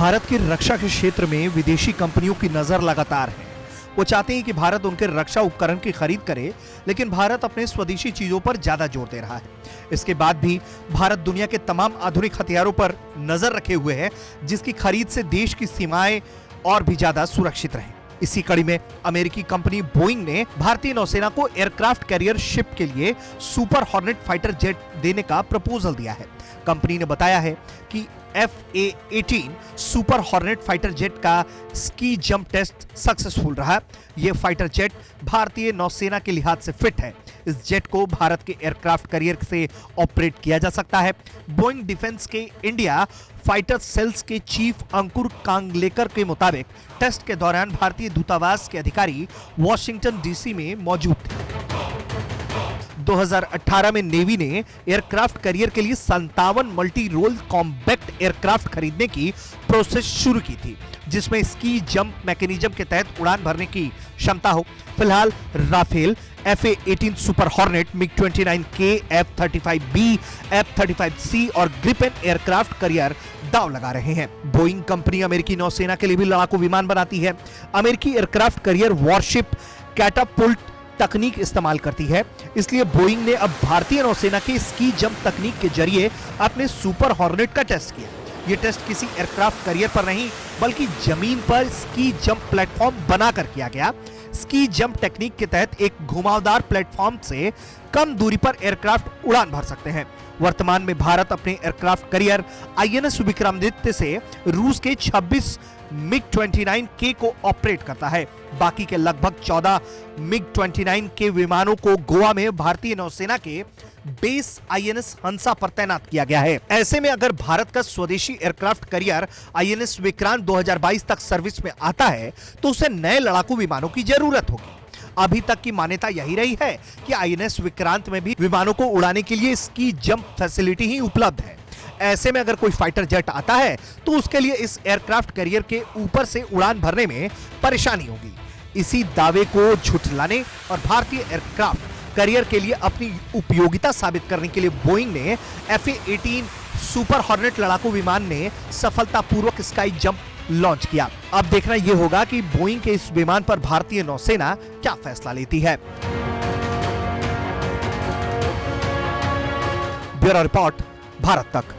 भारत की रक्षा के क्षेत्र में विदेशी कंपनियों की नजर लगातार है। वो चाहते हैं कि भारत उनके रक्षा उपकरण की खरीद करे, लेकिन भारत अपने स्वदेशी चीजों पर ज्यादा जोर दे रहा है। इसके बाद भी भारत दुनिया के तमाम आधुनिक हथियारों पर नजर रखे हुए है, जिसकी खरीद से देश की सीमाएं और भी ज्यादा सुरक्षित रहे। इसी कड़ी में अमेरिकी कंपनी बोइंग ने भारतीय नौसेना को एयरक्राफ्ट कैरियर शिप के लिए सुपर हॉर्नेट फाइटर जेट देने का प्रपोजल दिया है। कंपनी ने बताया है कि FA-18 super hornet fighter jet का स्की जंप टेस्ट सक्सेसफुल रहा। यह फाइटर जेट भारतीय नौसेना के लिहाज से फिट है। इस जेट को भारत के एयरक्राफ्ट कैरियर से ऑपरेट किया जा सकता है। बोइंग डिफेंस के इंडिया फाइटर सेल्स के चीफ अंकुर कांगलेकर के मुताबिक टेस्ट के दौरान भारतीय दूतावास के अधिकारी वॉशिंगटन DC में मौजूद थे। 2018 में नेवी ने एयरक्राफ्ट कैरियर के लिए 57 मल्टी रोल कॉम्बैक्ट एयरक्राफ्ट खरीदने की प्रोसेस शुरू की थी, जिसमें स्की जंप मैकेनिज्म के तहत उड़ान भरने की क्षमता हो। फिलहाल Rafale, FA-18 super hornet, MiG-29K, F-35B, F-35C और ग्रिपेन एयरक्राफ्ट कैरियर दांव लगा रहे हैं। बोइंग कंपनी अमेरिकी नौसेना के लिए भी लड़ाकू विमान बनाती है। अमेरिकी एयरक्राफ्ट कैरियर वॉरशिप कैटापुल्ट तकनीक इस्तेमाल करती है, इसलिए बोइंग ने अब भारतीय नौसेना के स्की जंप तकनीक के जरिए अपने सुपर हॉर्नेट का टेस्ट किया। यह टेस्ट किसी एयरक्राफ्ट कैरियर पर नहीं, बल्कि जमीन पर स्की जंप प्लेटफॉर्म बनाकर किया गया। स्की जंप टेक्निक के तहत एक घुमावदार प्लेटफॉर्म से कम दूरी पर एयरक्राफ्ट उड़ान भर सकते हैं। वर्तमान में भारत अपने एयरक्राफ्ट कैरियर INS विक्रमादित्य से रूस के 26 MiG-29K को ऑपरेट करता है। बाकी के लगभग 14 MiG-29K विमानों को गोवा में भारतीय नौसेना के बेस INS हंसा पर तैनात किया गया है। ऐसे में अगर भारत का स्वदेशी एयरक्राफ्ट कैरियर INS विक्रांत 2022 तक सर्विस में आता है, तो उसे नए लड़ाकू विमानों की जरूरत होगी। अभी तक की मान्यता यही रही है कि INS विक्रांत में भी विमानों को उड़ाने के लिए स्की जंप फैसिलिटी ही उपलब्ध है। ऐसे में अगर कोई फाइटर जेट आता है, तो उसके लिए इस एयरक्राफ्ट कैरियर के ऊपर से उड़ान भरने में परेशानी होगी। इसी दावे को झुठलाने और भारतीय एयरक्राफ्ट कैरियर के लिए अपनी उपयोगिता साबित करने के लिए बोइंग ने FA-18 सुपर हॉर्नेट लड़ाकू विमान ने सफलतापूर्वक स्काई जंप लॉन्च किया। अब देखना यह होगा कि बोइंग के इस विमान पर भारतीय नौसेना क्या फैसला लेती है। ब्यूरो रिपोर्ट, भारत तक।